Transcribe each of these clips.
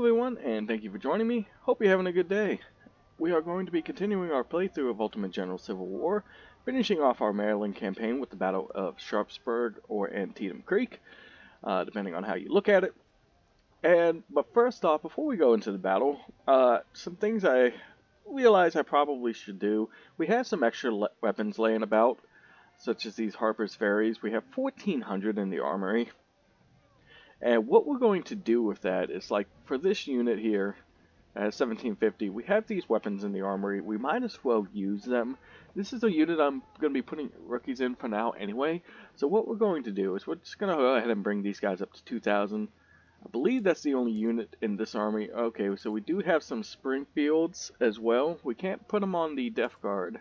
everyone, and thank you for joining me. Hope you're having a good day. We are going to be continuing our playthrough of Ultimate General Civil War, finishing off our Maryland campaign with the Battle of Sharpsburg or Antietam Creek, depending on how you look at it. But first off, before we go into the battle, some things I realize I probably should do. We have some extra weapons laying about, such as these Harper's Ferries. We have 1,400 in the armory. And what we're going to do with that is, like, for this unit here, that has 1750, we have these weapons in the armory. We might as well use them. This is a unit I'm going to be putting rookies in for now anyway. So what we're going to do is we're just going to go ahead and bring these guys up to 2,000. I believe that's the only unit in this army. Okay, so we do have some Springfields as well. We can't put them on the Death Guard.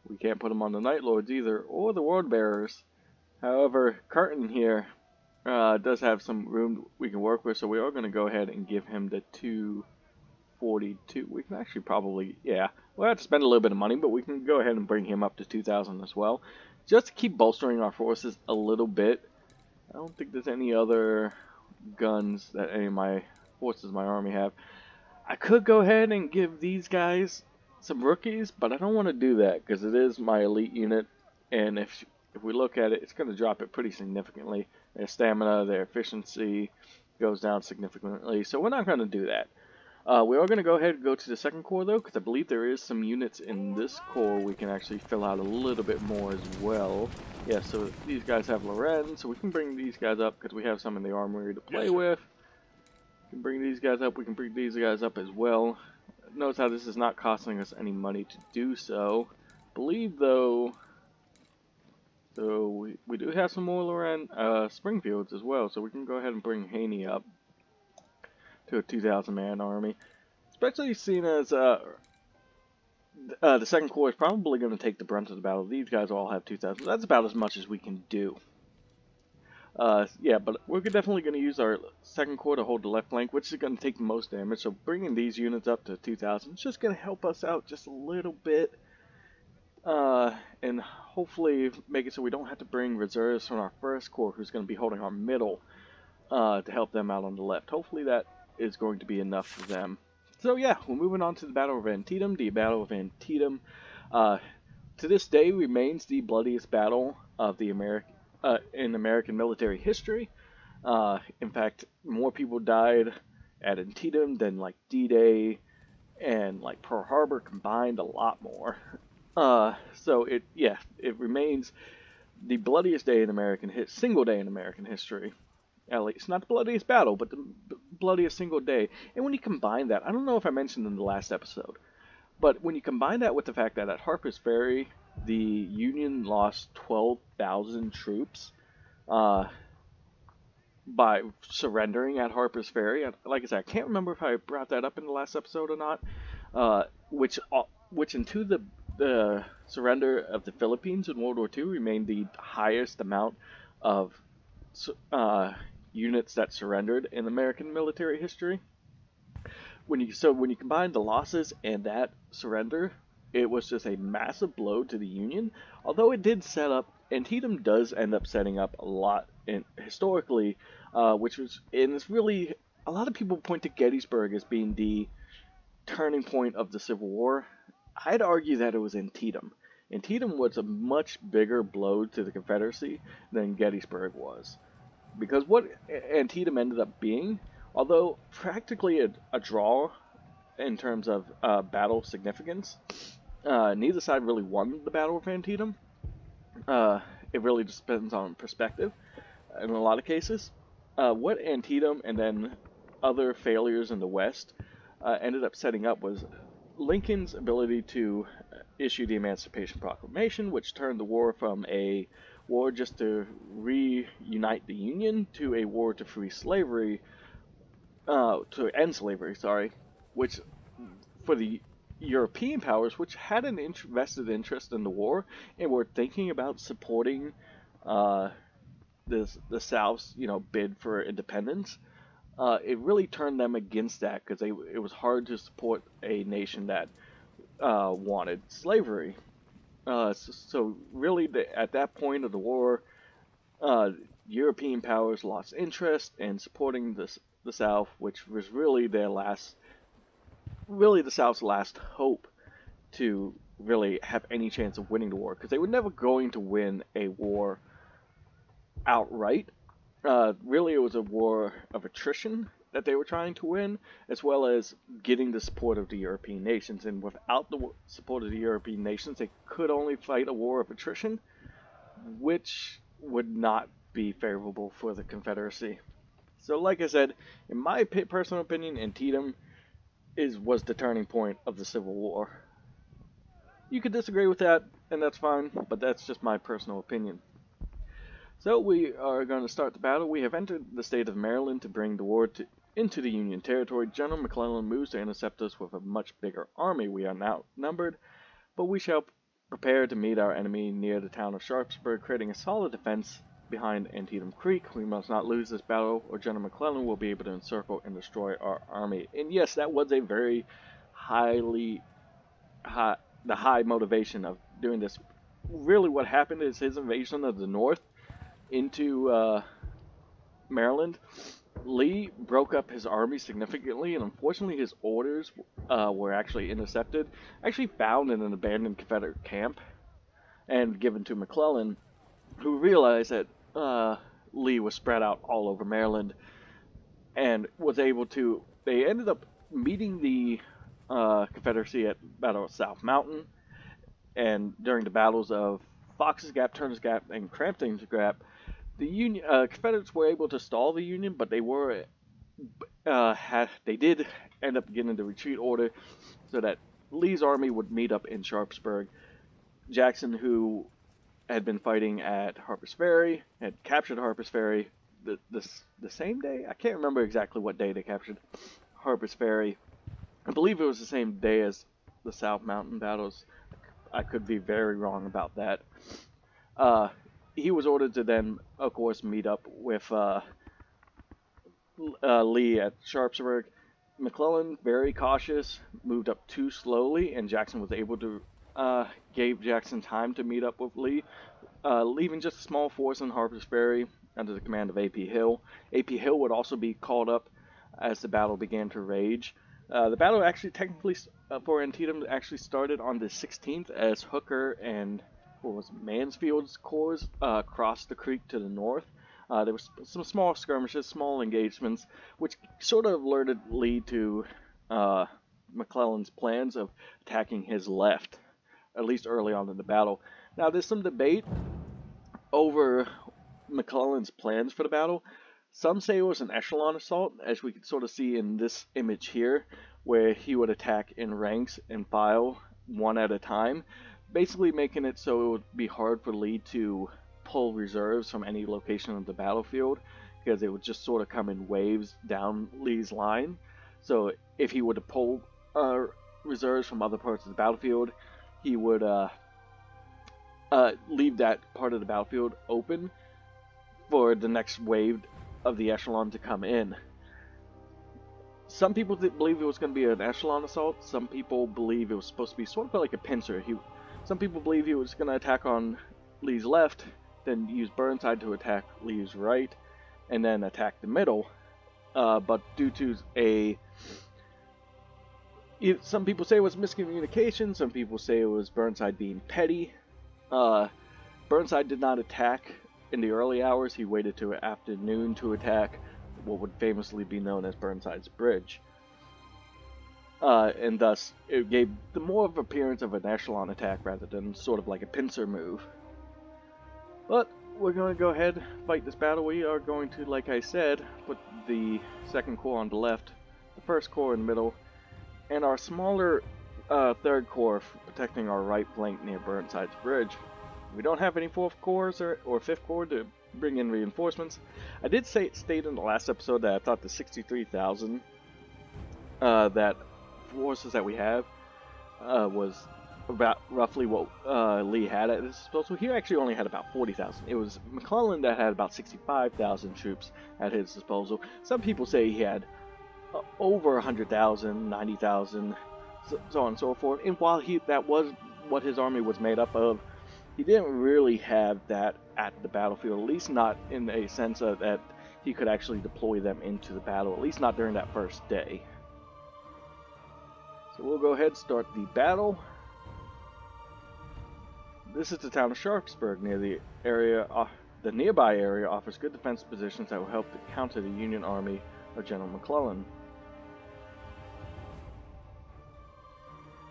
We can't put them on the Night Lords either, or the Ward Bearers. However, Curtin here does have some room we can work with, so we are going to go ahead and give him the 242. We can actually probably, yeah, we'll have to spend a little bit of money, but we can go ahead and bring him up to 2,000 as well, just to keep bolstering our forces a little bit. I don't think there's any other guns that any of my forces, my army have. I could go ahead and give these guys some rookies, but I don't want to do that because it is my elite unit, and if we look at it, it's going to drop it pretty significantly. Their stamina, their efficiency goes down significantly, so we're not going to do that. We are going to go ahead and go to the second corps, though, because I believe there is some units in this corps we can actually fill out a little bit more as well. Yeah, so these guys have Loren, so we can bring these guys up because we have some in the armory to play with. We can bring these guys up, we can bring these guys up as well. Notice how this is not costing us any money to do so. I believe, though, so we do have some more Loren Springfields as well, so we can go ahead and bring Haney up to a 2,000 man army. Especially seeing as the second corps is probably going to take the brunt of the battle. These guys all have 2,000. That's about as much as we can do. Yeah, but we're definitely going to use our second corps to hold the left flank, which is going to take the most damage. So bringing these units up to 2,000 is just going to help us out just a little bit. And hopefully make it so we don't have to bring reserves from our first corps, who's going to be holding our middle, to help them out on the left. Hopefully that is going to be enough for them. So yeah, we're moving on to the Battle of Antietam. The Battle of Antietam, to this day, remains the bloodiest battle of the in American military history. In fact, more people died at Antietam than like D-Day and like Pearl Harbor combined, a lot more. So it remains the bloodiest day in single day in American history. At least, not the bloodiest battle, but the bloodiest single day. And when you combine that, I don't know if I mentioned in the last episode, but when you combine that with the fact that at Harper's Ferry, the Union lost 12,000 troops by surrendering at Harper's Ferry. Like I said, I can't remember if I brought that up in the last episode or not, which into the surrender of the Philippines in World War II remained the highest amount of units that surrendered in American military history. When you combine the losses and that surrender, it was just a massive blow to the Union. Although it did set up, Antietam does end up setting up a lot historically, which was, and it's really, a lot of people point to Gettysburg as being the turning point of the Civil War. I'd argue that it was Antietam. Antietam was a much bigger blow to the Confederacy than Gettysburg was. Because what Antietam ended up being, although practically a draw in terms of battle significance, neither side really won the Battle of Antietam. It really just depends on perspective in a lot of cases. What Antietam and then other failures in the West ended up setting up was Lincoln's ability to issue the Emancipation Proclamation, which turned the war from a war just to reunite the Union to a war to free slavery, to end slavery, sorry, which for the European powers, which had an vested interest in the war and were thinking about supporting the South's bid for independence, it really turned them against that because it was hard to support a nation that wanted slavery. So really, at that point of the war, European powers lost interest in supporting the South, which was really really the South's last hope to really have any chance of winning the war, because they were never going to win a war outright. Really, it was a war of attrition that they were trying to win, as well as getting the support of the European nations. And without the support of the European nations, they could only fight a war of attrition, which would not be favorable for the Confederacy. So, like I said, in my personal opinion, Antietam was the turning point of the Civil War. You could disagree with that, and that's fine, but that's just my personal opinion. So we are going to start the battle. We have entered the state of Maryland to bring the war into the Union territory. General McClellan moves to intercept us with a much bigger army. We are now outnumbered, but we shall prepare to meet our enemy near the town of Sharpsburg, creating a solid defense behind Antietam Creek. We must not lose this battle, or General McClellan will be able to encircle and destroy our army. And yes, that was a very the high motivation of doing this. Really what happened is his invasion of the North into Maryland. Lee broke up his army significantly, and unfortunately his orders were actually intercepted, actually found in an abandoned Confederate camp, and given to McClellan, who realized that Lee was spread out all over Maryland, and was able to, they ended up meeting the Confederacy at Battle of South Mountain, and during the battles of Fox's Gap, Turner's Gap, and Crampton's Gap, the Confederates were able to stall the Union, but they did end up getting the retreat order, so that Lee's army would meet up in Sharpsburg. Jackson, who had been fighting at Harper's Ferry, had captured Harper's Ferry the same day. I can't remember exactly what day they captured Harper's Ferry. I believe it was the same day as the South Mountain battles. I could be very wrong about that. He was ordered to then, of course, meet up with Lee at Sharpsburg. McClellan, very cautious, moved up too slowly, and Jackson was able to gave Jackson time to meet up with Lee, leaving just a small force in Harper's Ferry under the command of A.P. Hill. A.P. Hill would also be called up as the battle began to rage. The battle actually technically for Antietam actually started on the 16th as Hooker and Mansfield's corps crossed the creek to the north. There was some small skirmishes, small engagements, which sort of alerted Lee to McClellan's plans of attacking his left, at least early on in the battle. Now, there's some debate over McClellan's plans for the battle. Some say it was an echelon assault, as we can sort of see in this image here, where he would attack in ranks and file one at a time, basically making it so it would be hard for Lee to pull reserves from any location of the battlefield, because it would just sort of come in waves down Lee's line. So if he were to pull reserves from other parts of the battlefield, he would leave that part of the battlefield open for the next wave of the echelon to come in. Some people believe it was going to be an echelon assault. Some people believe it was supposed to be sort of like a pincer. Some people believe he was going to attack on Lee's left, then use Burnside to attack Lee's right, and then attack the middle. But due to some people say it was miscommunication, some people say it was Burnside being petty. Burnside did not attack in the early hours. He waited to afternoon to attack what would famously be known as Burnside's Bridge. And thus, it gave the more of appearance of an echelon attack rather than sort of like a pincer move. But we're going to go ahead and fight this battle. We are going to, like I said, put the 2nd Corps on the left, the 1st Corps in the middle, and our smaller 3rd Corps protecting our right flank near Burnside's Bridge. We don't have any 4th Corps or 5th Corps to bring in reinforcements. I did state in the last episode that I thought the 63,000 that forces that we have was about roughly what Lee had at his disposal. He actually only had about 40,000. It was McClellan that had about 65,000 troops at his disposal. Some people say he had over 100,000, 90,000, so on and so forth. And while that was what his army was made up of, he didn't really have that at the battlefield, at least not in a sense of that he could actually deploy them into the battle, at least not during that first day. So we'll go ahead and start the battle. This is the town of Sharpsburg. Near the area, the nearby area offers good defensive positions that will help to counter the Union army of General McClellan.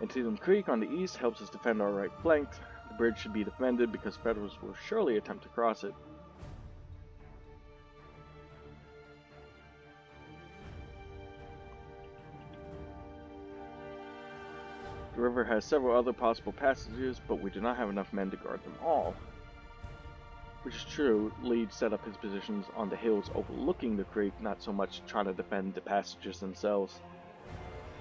Antietam Creek on the east helps us defend our right flank. The bridge should be defended because Federals will surely attempt to cross it. The river has several other possible passages, but we do not have enough men to guard them all. Which is true. Lee set up his positions on the hills overlooking the creek, not so much trying to defend the passages themselves.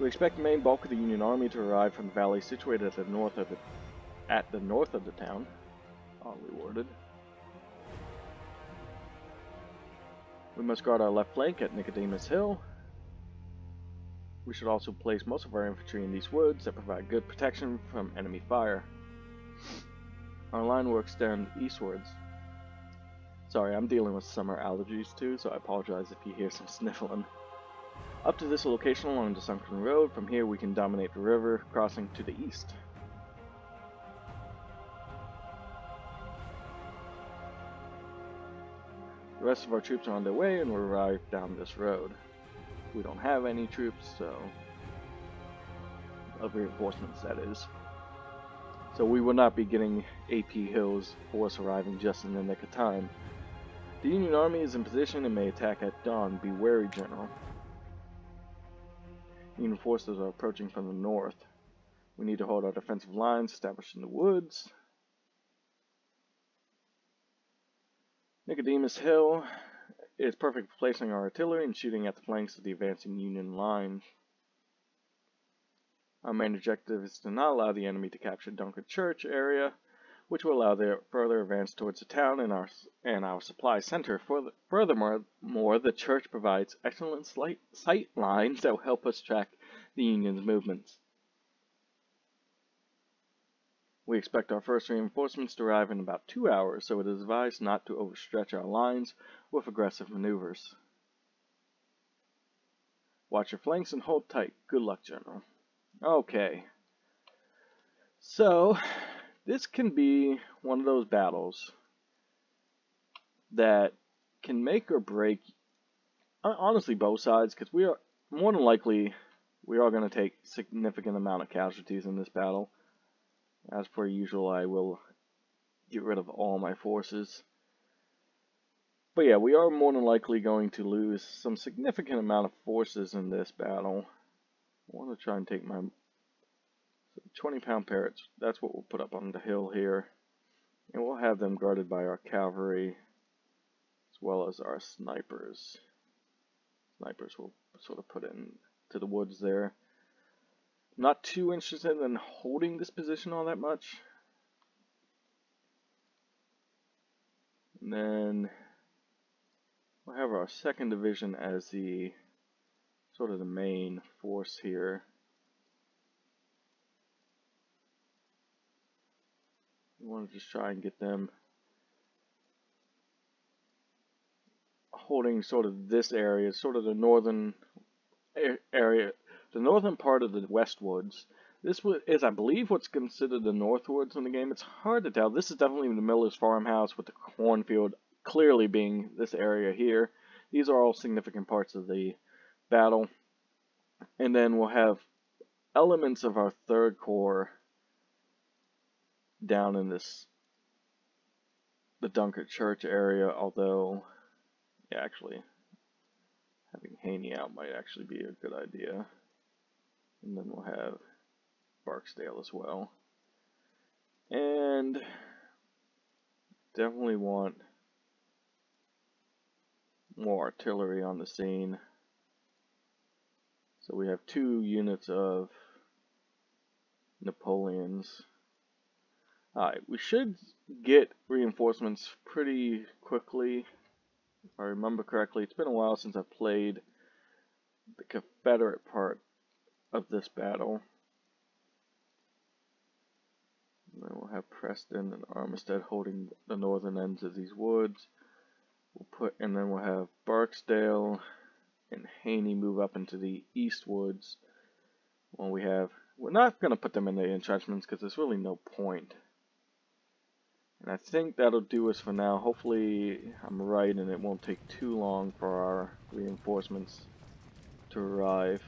We expect the main bulk of the Union army to arrive from the valley situated at the north of the town. Oddly worded. We must guard our left flank at Nicodemus Hill. We should also place most of our infantry in these woods that provide good protection from enemy fire. Our line will extend eastwards. Sorry, I'm dealing with summer allergies too, so I apologize if you hear some sniffling. Up to this location along the sunken road. From here we can dominate the river, crossing to the east. The rest of our troops are on their way and will arrive down this road. We don't have any troops, so of reinforcements, that is. So we will not be getting AP Hill's force arriving just in the nick of time. The Union army is in position and may attack at dawn. Be wary, General. Union forces are approaching from the north. We need to hold our defensive lines established in the woods. Nicodemus Hill is perfect for placing our artillery and shooting at the flanks of the advancing Union line. Our main objective is to not allow the enemy to capture Dunkard Church area, which will allow their further advance towards the town and our supply center. Furthermore, the church provides excellent sight lines that will help us track the Union's movements. We expect our first reinforcements to arrive in about 2 hours, so it is advised not to overstretch our lines with aggressive maneuvers. Watch your flanks and hold tight. Good luck, General. Okay. So, this can be one of those battles that can make or break, honestly, both sides, because we are more than likely going to take significant amount of casualties in this battle. As per usual, I will get rid of all my forces. But yeah, we are more than likely going to lose some significant amount of forces in this battle. I want to try and take my 20-pound parrots. That's what we'll put up on the hill here. And we'll have them guarded by our cavalry as well as our snipers. Snipers will sort of put into the woods there. Not too interested in holding this position all that much. And then we'll have our 2nd Division as the sort of the main force here. We want to just try and get them holding sort of this area, sort of the northern area. The northern part of the Westwoods. This is, I believe, what's considered the Northwoods in the game. It's hard to tell. This is definitely the miller's farmhouse with the cornfield clearly being this area here. These are all significant parts of the battle. And then we'll have elements of our 3rd Corps down in the Dunkard Church area, although, yeah, actually, having Haney out might actually be a good idea. And then we'll have Barksdale as well. And definitely want more artillery on the scene. So we have 2 units of Napoleons. Alright, we should get reinforcements pretty quickly. If I remember correctly, it's been a while since I've played the Confederate part of this battle. And then we'll have Preston and Armistead holding the northern ends of these woods. And then we'll have Barksdale and Haney move up into the east woods. We're not going to put them in the entrenchments because there's really no point. And I think that'll do us for now. Hopefully I'm right and it won't take too long for our reinforcements to arrive.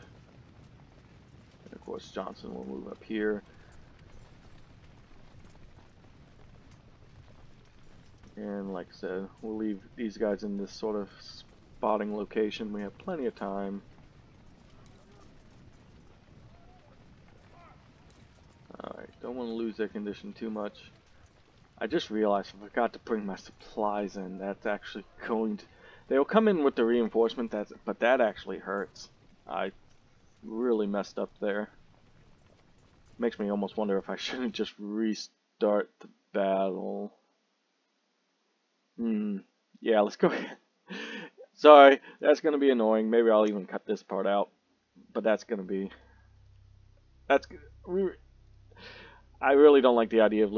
And of course Johnson will move up here. And like I said, we'll leave these guys in this sort of spotting location. We have plenty of time. Alright, don't want to lose their condition too much. I just realized I forgot to bring my supplies in. That's actually going to... They'll come in with the reinforcement, but that actually hurts. I really messed up there. Makes me almost wonder if I shouldn't just restart the battle. Yeah, let's go ahead. Sorry, that's going to be annoying. Maybe I'll even cut this part out. But that's going to be... I really don't like the idea of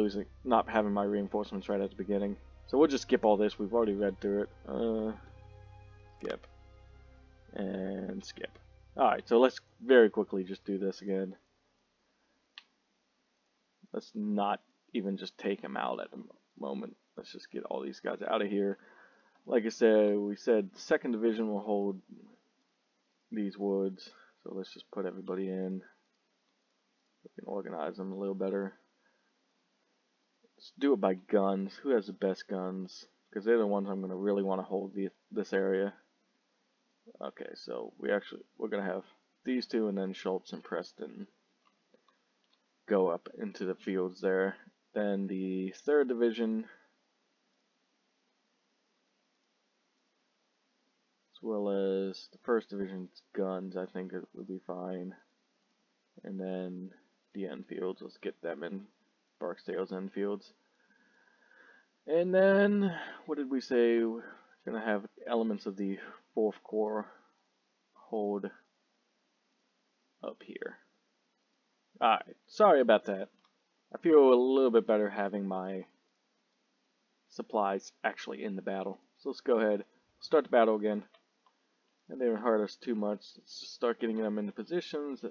not having my reinforcements right at the beginning. So we'll just skip all this. We've already read through it. Skip. And skip. Alright, so let's very quickly just do this again. Let's not even just take them out at the moment. Let's just get all these guys out of here. Like I said, we said the 2nd Division will hold these woods. So let's just put everybody in. We can organize them a little better. Let's do it by guns. Who has the best guns? Because they're the ones I'm going to really want to hold this area. Okay, so we're going to have these two and then Schultz and Preston go up into the fields there. Then the 3rd Division, as well as the 1st Division's guns, I think it would be fine. And then the Enfields, let's get them in Barksdale's Enfields. And then, what did we say? We're going to have elements of the 4th Corps hold up here. Alright, sorry about that. I feel a little bit better having my supplies actually in the battle. So let's go ahead, start the battle again. And they didn't hurt us too much. Let's just start getting them into positions.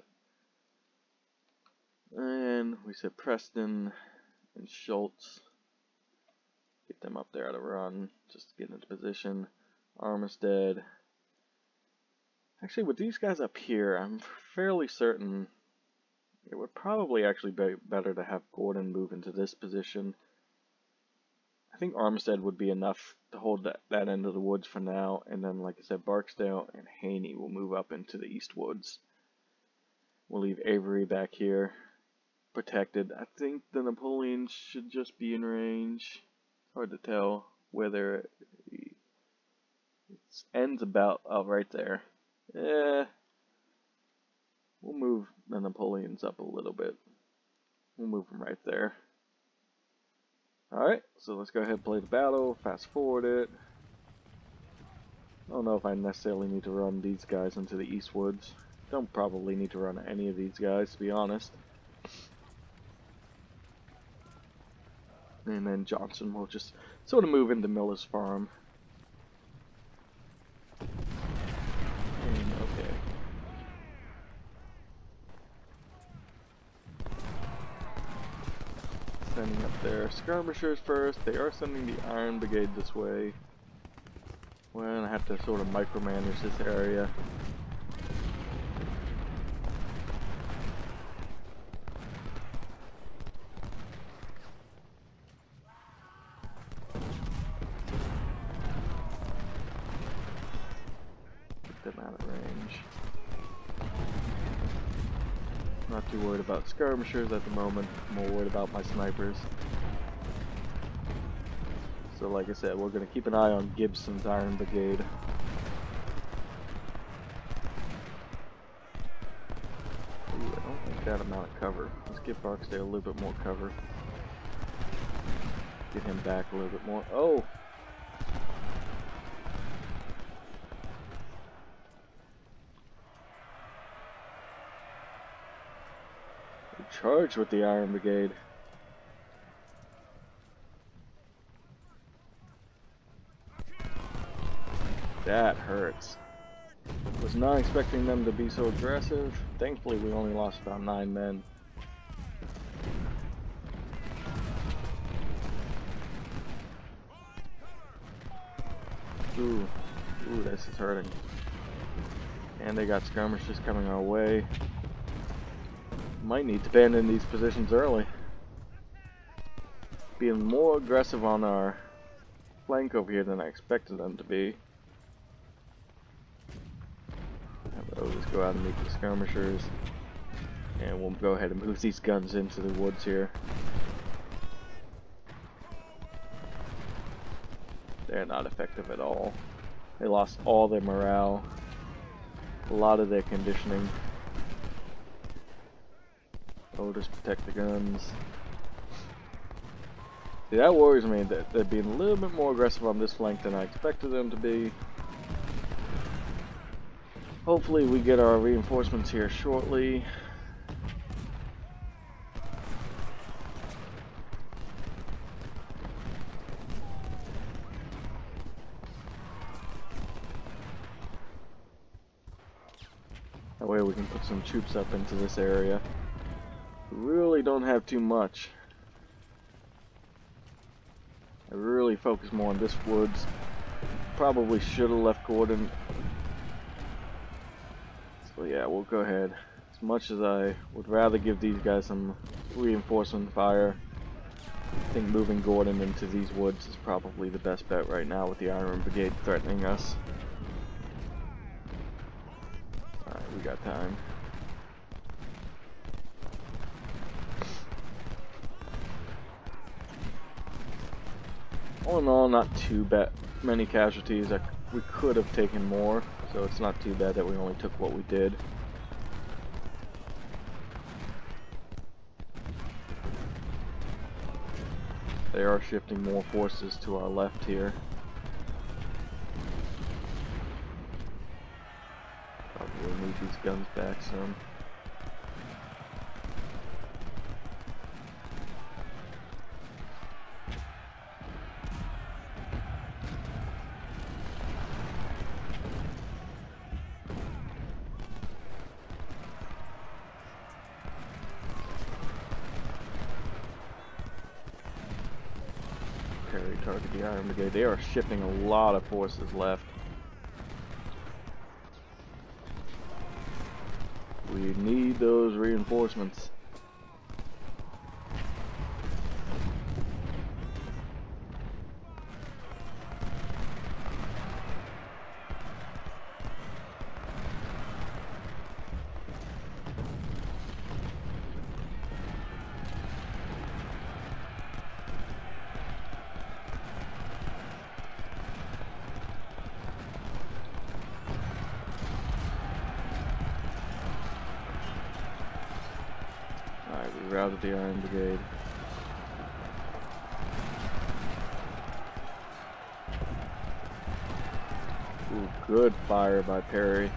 And we said Preston and Schultz. Get them up there at a run. Just get into position. Armistead. Actually, with these guys up here, I'm fairly certain it would probably actually be better to have Gordon move into this position. I think Armistead would be enough to hold that end of the woods for now. And then, like I said, Barksdale and Haney will move up into the east woods. We'll leave Avery back here, protected. I think the Napoleons should just be in range. Hard to tell whether it ends about right there. We'll move the Napoleons up a little bit. We'll move them right there. Alright, so let's go ahead and play the battle, fast forward it. I don't know if I necessarily need to run these guys into the east woods. Don't probably need to run any of these guys, to be honest. And then Johnson will just sort of move into Miller's farm. And, okay. Sending up their skirmishers first. They are sending the Iron Brigade this way. Well, I have to sort of micromanage this area. Them out of range. Not too worried about skirmishers at the moment, more worried about my snipers. So like I said, we're going to keep an eye on Gibson's Iron Brigade. Ooh, I don't think that amount of cover. Let's give Barksdale a little bit more cover. Get him back a little bit more. Oh! Charge with the Iron Brigade. That hurts. Was not expecting them to be so aggressive. Thankfully, we only lost about 9 men. Ooh, this is hurting. And they got skirmishers coming our way. Might need to abandon these positions early. Being more aggressive on our flank over here than I expected them to be. We'll just go out and meet the skirmishers. And we'll go ahead and move these guns into the woods here. They're not effective at all. They lost all their morale, a lot of their conditioning. Oh, just protect the guns. See, that worries me that they're being a little bit more aggressive on this flank than I expected them to be. Hopefully we get our reinforcements here shortly. That way we can put some troops up into this area. We really don't have too much. I really focus more on this woods. Probably should have left Gordon. So yeah, we'll go ahead. As much as I would rather give these guys some reinforcement fire, I think moving Gordon into these woods is probably the best bet right now with the Iron Brigade threatening us. Alright, we got time. All in all, not too bad. Many casualties. We could have taken more, so it's not too bad that we only took what we did. They are shifting more forces to our left here. Probably need these guns back some. Target the Iron Brigade. They are shifting a lot of forces left. We need those reinforcements. Routed the Iron Brigade. Ooh, good fire by Perry.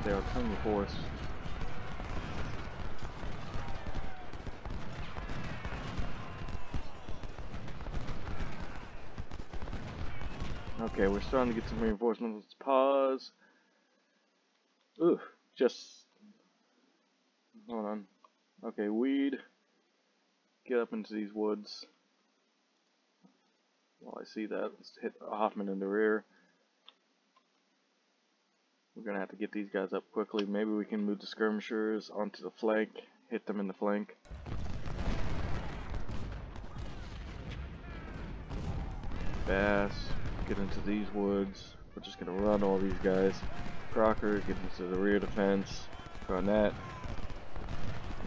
They are coming before us. Okay, we're starting to get some reinforcements. Let's pause. Ooh, just hold on. Okay, weed. Get up into these woods. While I see that, let's hit Hoffman in the rear. We're gonna have to get these guys up quickly. Maybe we can move the skirmishers onto the flank, hit them in the flank. Bass. Get into these woods. We're just gonna run all these guys. Crocker, get into the rear defense. Garnett,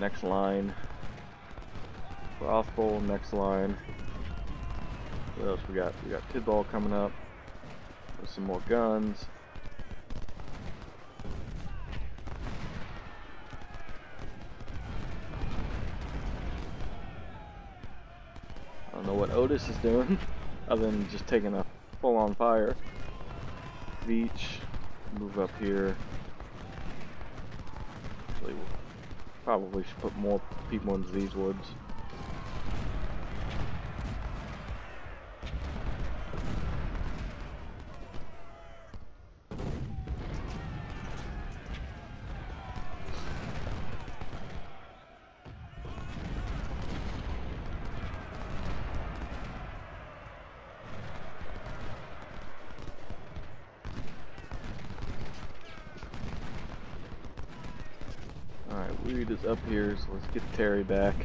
next line. Rothbull, next line. What else we got? We got Tidball coming up with some more guns. I don't know what Otis is doing other than just taking a full-on fire. Beach, move up here. Actually, probably should put more people into these woods. Alright, Weed is up here, so let's get Terry back.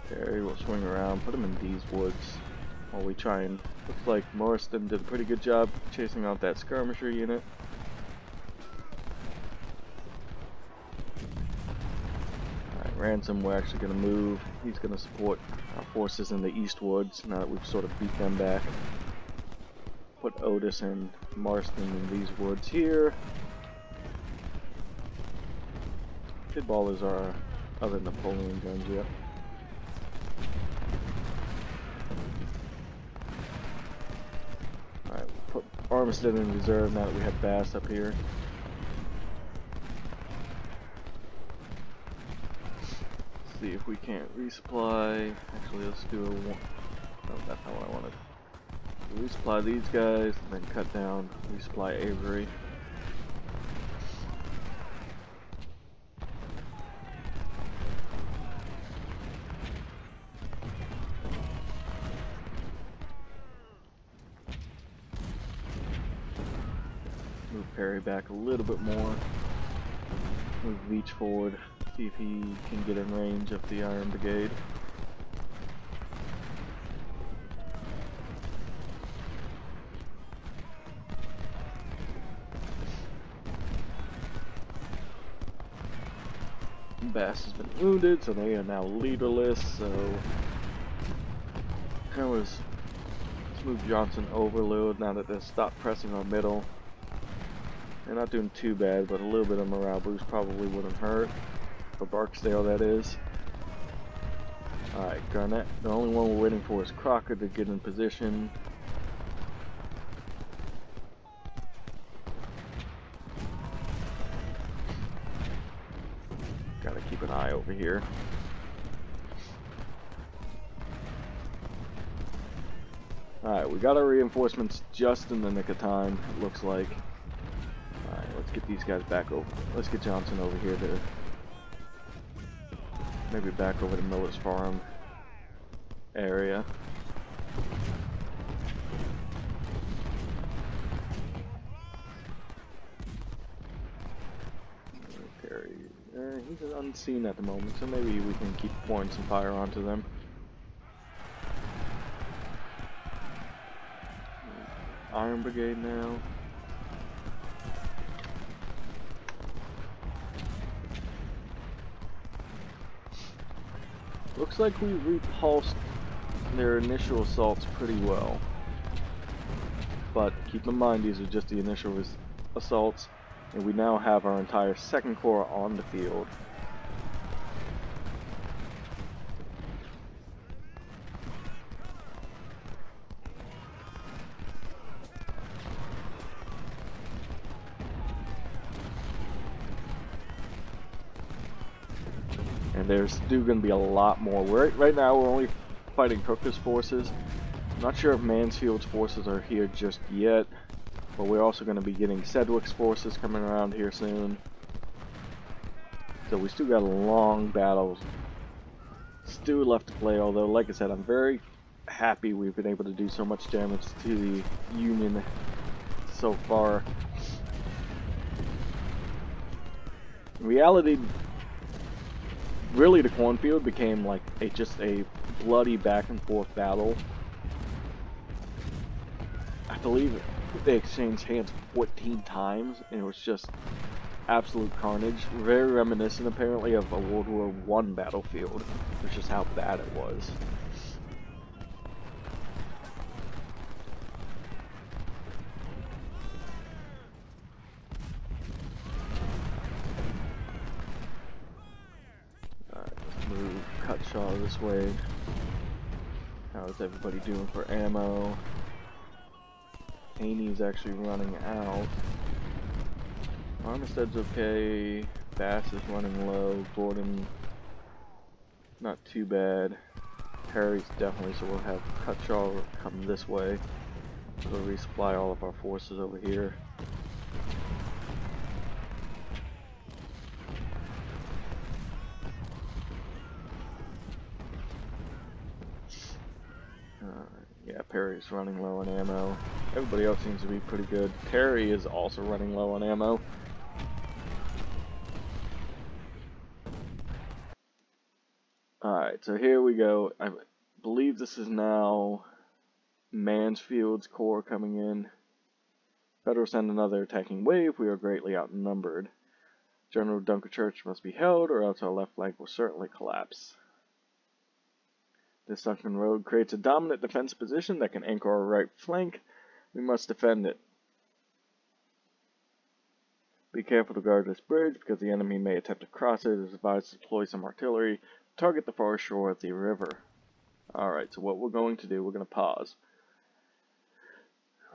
Terry will swing around, put him in these woods while we try and... Looks like Morriston did a pretty good job chasing out that skirmisher unit. Ransom, we're actually going to move. He's going to support our forces in the east woods now that we've sort of beat them back. Put Otis and Marston in these woods here. Kidball is our other Napoleon guns, yep. Alright, we'll put Armistead in reserve now that we have Bass up here. See if we can't resupply. Actually, let's do a one. No, that's not what I wanted. Resupply these guys, and then cut down. Resupply Avery. Move Perry back a little bit more. Move Veach forward. See if he can get in range of the Iron Brigade. Bass has been wounded, so they are now leaderless, so let's move Johnson overload now that they've stopped pressing our middle. They're not doing too bad, but a little bit of morale boost probably wouldn't hurt. For Barksdale, that is. Alright, Garnett. The only one we're waiting for is Crocker to get in position. Gotta keep an eye over here. Alright, we got our reinforcements just in the nick of time, it looks like. Alright, let's get these guys back over. Let's get Johnson over here to... Maybe back over to Miller's Farm area. Perry, he's unseen at the moment, so maybe we can keep pouring some fire onto them. Iron Brigade now. Looks like we repulsed their initial assaults pretty well. But keep in mind, these are just the initial assaults, and we now have our entire Second Corps on the field. And there's still going to be a lot more. Right now we're only fighting Hooker's forces. I'm not sure if Mansfield's forces are here just yet, but we're also going to be getting Sedgwick's forces coming around here soon. So we still got a long battle still left to play, although like I said, I'm very happy we've been able to do so much damage to the Union so far. In reality, really, the cornfield became like just a bloody back and forth battle. I believe they exchanged hands 14 times, and it was just absolute carnage. Very reminiscent, apparently, of a World War I battlefield, which is how bad it was. Alright, let's move Kershaw this way. How is everybody doing for ammo? Haney's actually running out. Armistead's okay. Bass is running low. Gordon, not too bad. Perry's definitely, so we'll have Cutshaw come this way. We'll resupply all of our forces over here. Yeah, Perry's running low on ammo. Everybody else seems to be pretty good. Terry is also running low on ammo. Alright, so here we go. I believe this is now Mansfield's corps coming in. Federal send another attacking wave. We are greatly outnumbered. General Dunkerchurch must be held, or else our left flank will certainly collapse. This sunken road creates a dominant defensive position that can anchor our right flank. We must defend it. Be careful to guard this bridge, because the enemy may attempt to cross it. It is advised to deploy some artillery to target the far shore of the river. Alright, so what we're going to do, we're going to pause.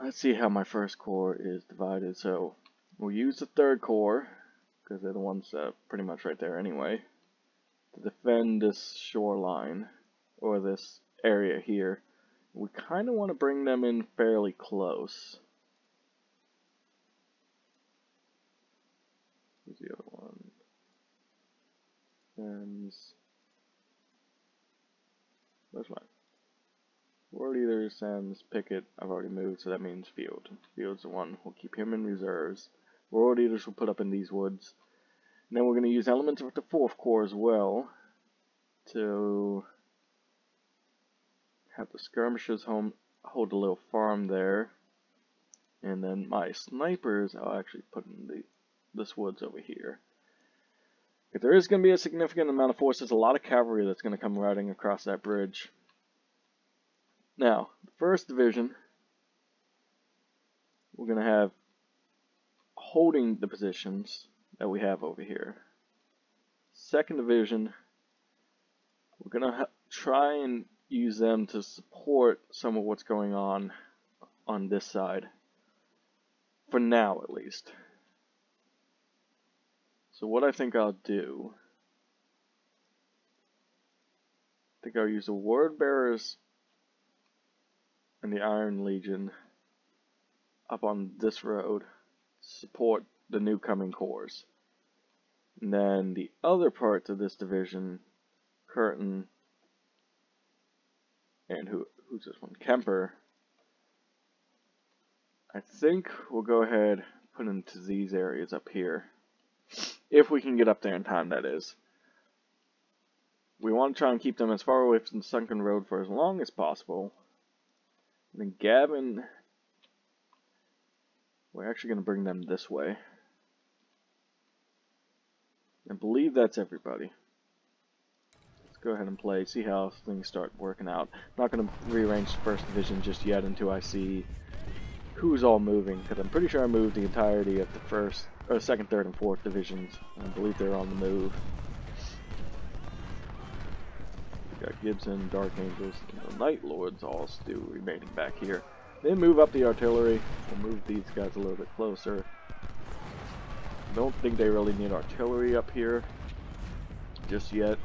Let's see how my first corps is divided. So, we'll use the third corps, because they're the ones pretty much right there anyway, to defend this shoreline, or this area here. We kind of want to bring them in fairly close. Who's the other one? And where's mine? Ward Eater, Sam's, Pickett. I've already moved, so that means Field. Field's the one. We'll keep him in reserves. Ward Eaters will put up in these woods. And then we're going to use elements of the 4th Corps as well to have the skirmishers hold a little farm there. And then my snipers, I'll actually put in this woods over here. If there is going to be a significant amount of forces, a lot of cavalry that's going to come riding across that bridge. Now, the 1st Division, we're going to have holding the positions that we have over here. 2nd Division, we're going to try and use them to support some of what's going on this side. For now, at least. So what I think I'll do, I think I'll use the Word Bearers and the Iron Legion up on this road to support the new coming corps. And then the other parts of this division, Curtin and who's this one? Kemper, I think we'll go ahead and put into these areas up here. If we can get up there in time, that is. We want to try and keep them as far away from the sunken road for as long as possible. And then Gavin, we're actually going to bring them this way. I believe that's everybody. Let's go ahead and play, see how things start working out. I'm not going to rearrange the 1st Division just yet until I see who's all moving, because I'm pretty sure I moved the entirety of the 1st, or 2nd, 3rd, and 4th Divisions. I believe they're on the move. We got Gibson, Dark Angels, and the Night Lords all still remaining back here. They move up the artillery. We'll move these guys a little bit closer. Don't think they really need artillery up here just yet.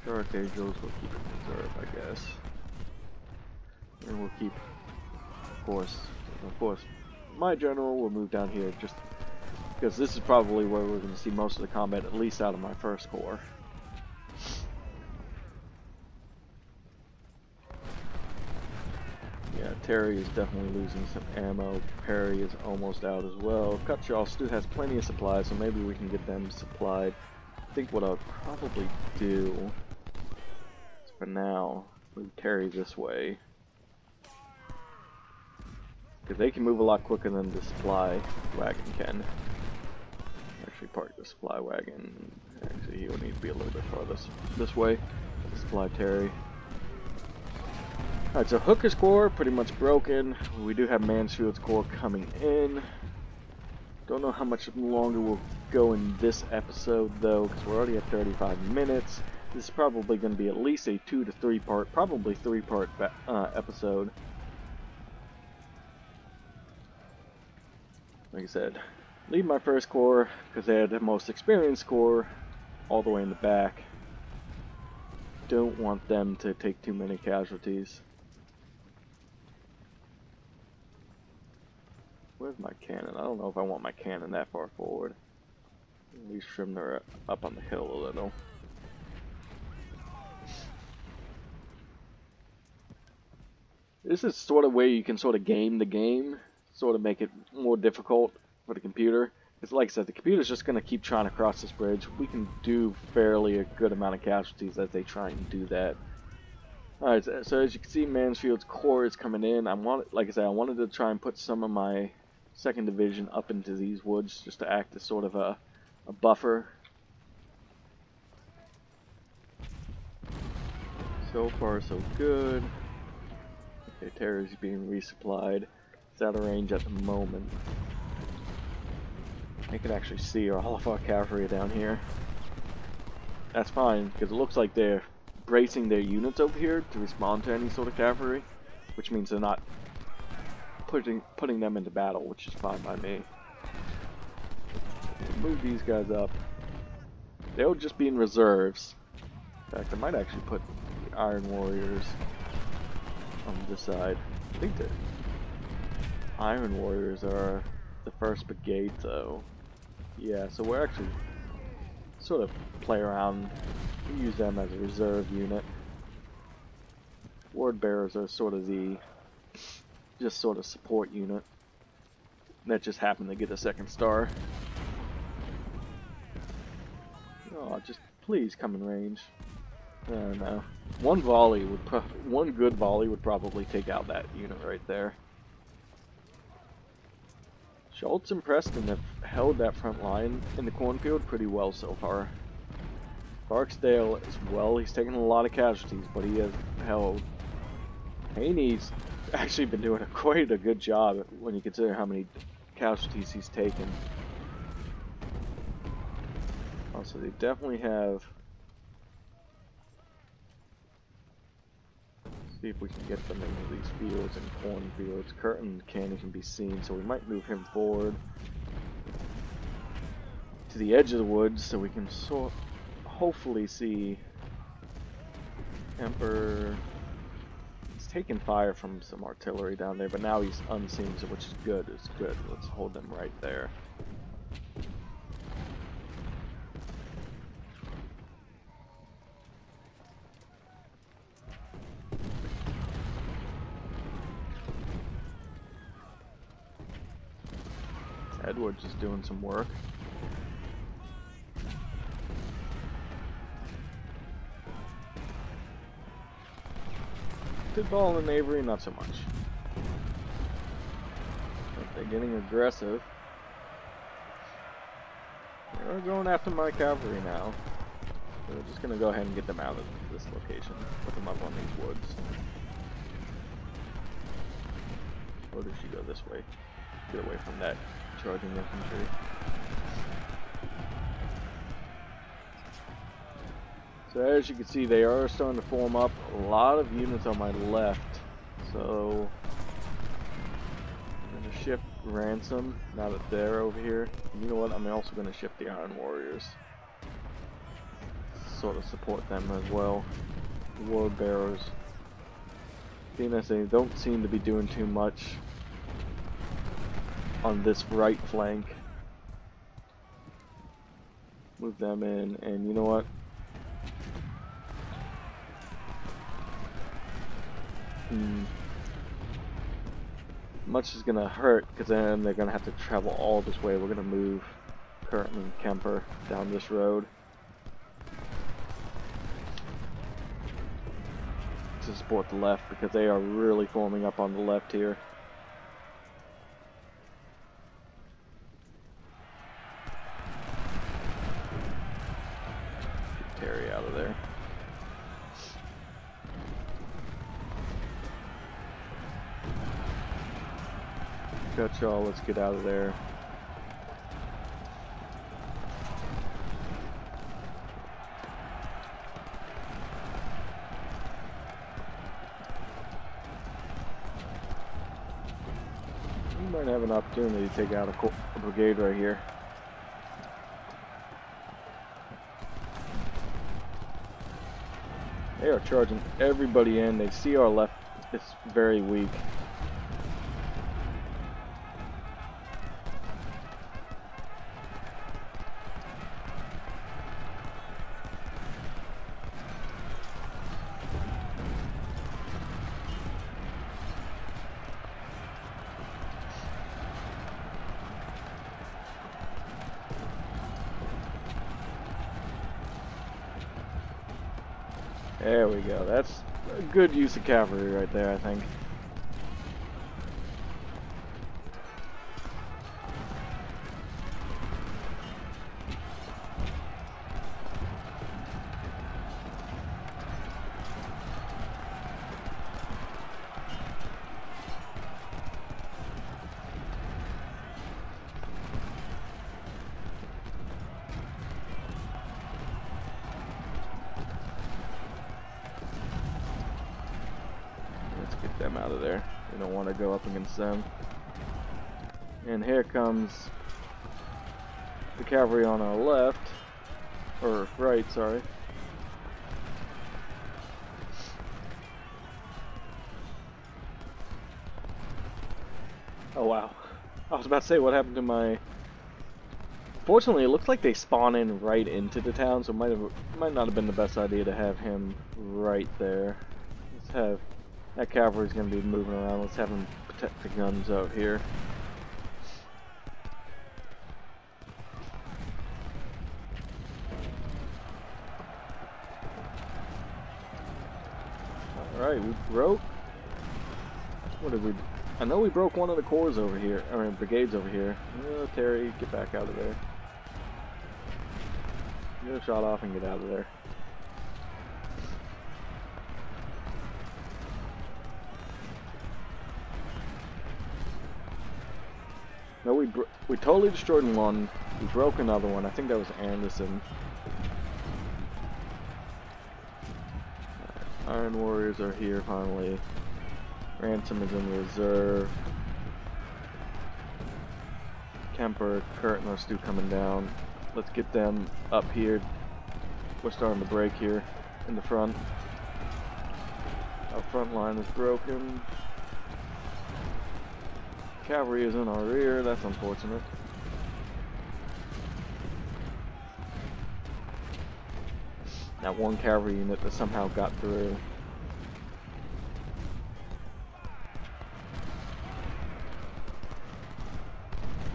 Dark Angels we'll keep in reserve, I guess. And we'll keep, of course, my general will move down here just because this is probably where we're going to see most of the combat, at least out of my 1st Corps. Yeah, Terry is definitely losing some ammo. Perry is almost out as well. Cutshaw still has plenty of supplies, so maybe we can get them supplied. I think what I'll probably do is, for now, move Terry this way. Because they can move a lot quicker than the supply wagon can. Actually park the supply wagon. Actually, he'll need to be a little bit farther this way to supply Terry. Alright, so Hooker's Corps pretty much broken. We do have Mansfield's Corps coming in. Don't know how much longer we'll go in this episode though, because we're already at 35 minutes. This is probably going to be at least a 2 to 3 part, probably 3-part episode. Like I said, leave my first corps because they had the most experienced corps all the way in the back. Don't want them to take too many casualties. Where's my cannon? I don't know if I want my cannon that far forward. At least trim her up on the hill a little. This is sort of where you can sort of game the game, sort of make it more difficult for the computer. Because like I said, the computer's just going to keep trying to cross this bridge. We can do fairly a good amount of casualties as they try and do that. Alright, so as you can see, Mansfield's corps is coming in. Like I said, I wanted to try and put some of my 2nd Division up into these woods just to act as sort of a buffer. So far, so good. Okay, Terry's being resupplied. It's out of range at the moment. I can actually see all of our cavalry down here. That's fine, because it looks like they're bracing their units over here to respond to any sort of cavalry, which means they're not putting them into battle, which is fine by me. Move these guys up. They'll just be in reserves. In fact, I might actually put the Iron Warriors on this side. I think the Iron Warriors are the 1st Brigade, though. Yeah, so we're actually sort of play around, use them as a reserve unit. Ward Bearers are sort of the just sort of support unit that just happened to get a 2nd star. Oh, just please come in range. I don't know. One good volley would probably take out that unit right there. Schultz and Preston have held that front line in the cornfield pretty well so far. Barksdale as well, he's taken a lot of casualties, but he has held. Haney's actually been doing quite a good job when you consider how many casualties he's taken. Also, they definitely have. See if we can get them into these fields and cornfields. Curtin can't even be seen, so we might move him forward to the edge of the woods so we can hopefully see Emperor. He's taking fire from some artillery down there, but now he's unseen, so which is good. It's good. Let's hold them right there. Edward's just doing some work. Tidball and Avery, not so much. But they're getting aggressive. They're going after my cavalry now. So we're just going to go ahead and get them out of this location. Put them up on these woods. Or does she go this way? Get away from that charging infantry. So as you can see, they are starting to form up. A lot of units on my left. So I'm going to shift Ransom now that they're over here. And you know what? I'm also going to shift the Iron Warriors. Sort of support them as well. Ward Bearers. Being as they don't seem to be doing too much on this right flank. Move them in, and you know what? Much is gonna hurt because then they're gonna have to travel all this way. We're gonna move Curtin and Kemper down this road to support the left because they are really forming up on the left here. Get Terry out of there. Got y'all, let's get out of there. opportunity to take out a brigade right here. They are charging everybody in. They see our left is very weak. There we go. That's a good use of cavalry right there, I think. Them out of there. We don't want to go up against them. And here comes the cavalry on our left, or right, sorry. Oh wow. I was about to say, what happened to my... Fortunately, it looks like they spawn in right into the town, so it might not have been the best idea to have him right there. Let's have... That cavalry's going to be moving around. Let's have them protect the guns out here. Alright, we broke... What did we... I know we broke one of the corps over here. I mean, brigades over here. Terry, get back out of there. Get a shot off and get out of there. No, we totally destroyed one. We broke another one. I think that was Anderson. Iron Warriors are here finally. Ransom is in reserve. Kemper, Curtin are still coming down. Let's get them up here. We're starting to break here in the front. Our front line is broken. Cavalry is in our rear, that's unfortunate. That one cavalry unit that somehow got through.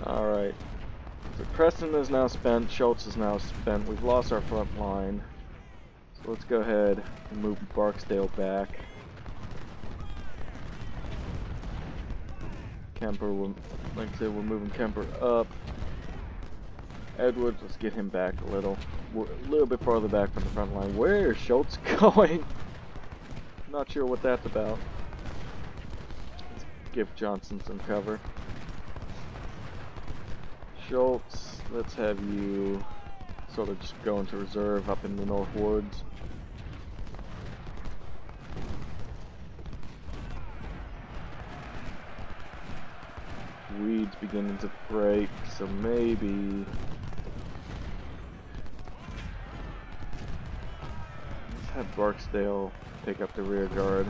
Alright. So Preston is now spent, Schultz is now spent, we've lost our front line. So let's go ahead and move Barksdale back. Kemper, like I said, we're moving Kemper up. Edwards, let's get him back a little. We're a little bit farther back from the front line. Where is Schultz going? Not sure what that's about. Let's give Johnson some cover. Schultz, let's have you sort of just go into reserve up in the North Woods. Weeds beginning to break, so maybe let's have Barksdale take up the rear guard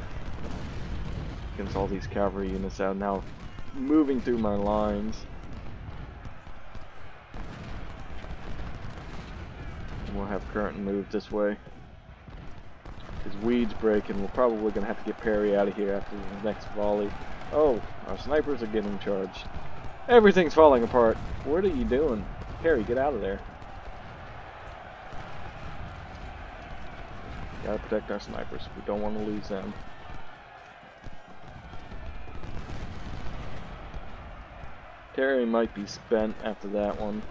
against all these cavalry units out now moving through my lines. And we'll have Curtin move this way. His weeds breaking, we're probably gonna have to get Perry out of here after the next volley. Oh, our snipers are getting charged. Everything's falling apart. What are you doing? Perry, get out of there. Gotta protect our snipers. We don't want to lose them. Terry might be spent after that one.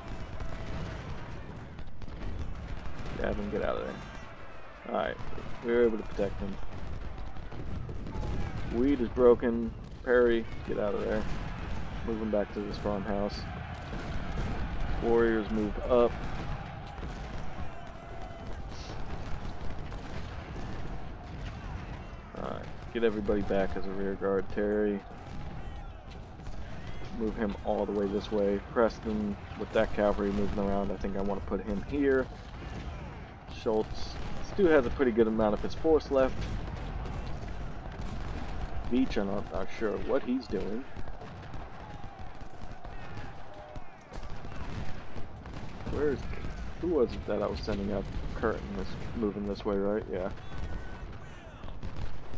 Have him get out of there. Alright, we were able to protect him. Weed is broken. Perry, get out of there. Moving back to this farmhouse. Warriors move up. Alright, get everybody back as a rear guard. Terry. move him all the way this way. Preston, with that cavalry moving around, I think I want to put him here. Schultz still has a pretty good amount of his force left. Beach, I'm not sure what he's doing. Who was it that I was sending up? Curtin was moving this way, right? Yeah.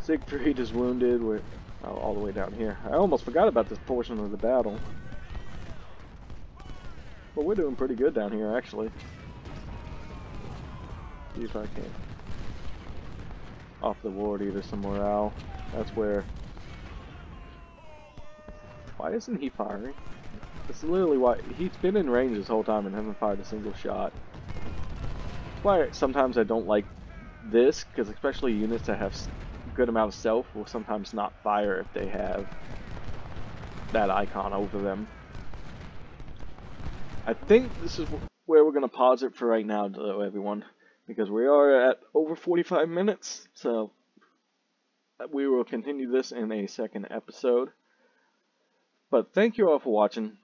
Siegfried is wounded. We're all the way down here. I almost forgot about this portion of the battle. But we're doing pretty good down here, actually. See if I can off the ward either some morale. That's where. Why isn't he firing? That's literally why he's been in range this whole time and hasn't fired a single shot. That's why sometimes I don't like this, because especially units that have a good amount of stealth will sometimes not fire if they have that icon over them. I think this is where we're going to pause it for right now, though, everyone, because we are at over 45 minutes, so we will continue this in a second episode. But thank you all for watching.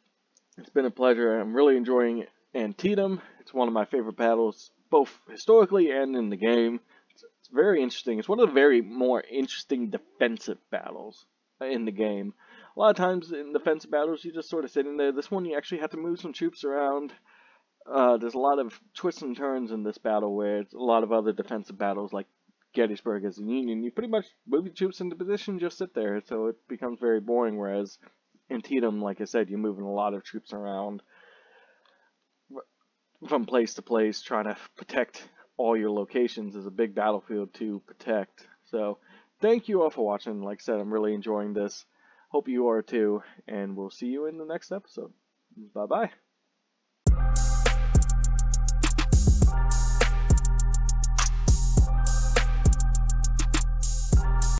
It's been a pleasure. I'm really enjoying Antietam. It's one of my favorite battles, both historically and in the game. It's very interesting. It's one of the very more interesting defensive battles in the game. A lot of times in defensive battles, you just sort of sit in there. This one, you actually have to move some troops around. There's a lot of twists and turns in this battle, where it's a lot of other defensive battles, like Gettysburg as a Union. You pretty much move your troops into position, just sit there, so it becomes very boring, whereas Antietam, like I said, you're moving a lot of troops around from place to place, trying to protect all your locations. Is a big battlefield to protect. So, thank you all for watching. Like I said, I'm really enjoying this. Hope you are too, and we'll see you in the next episode. Bye-bye.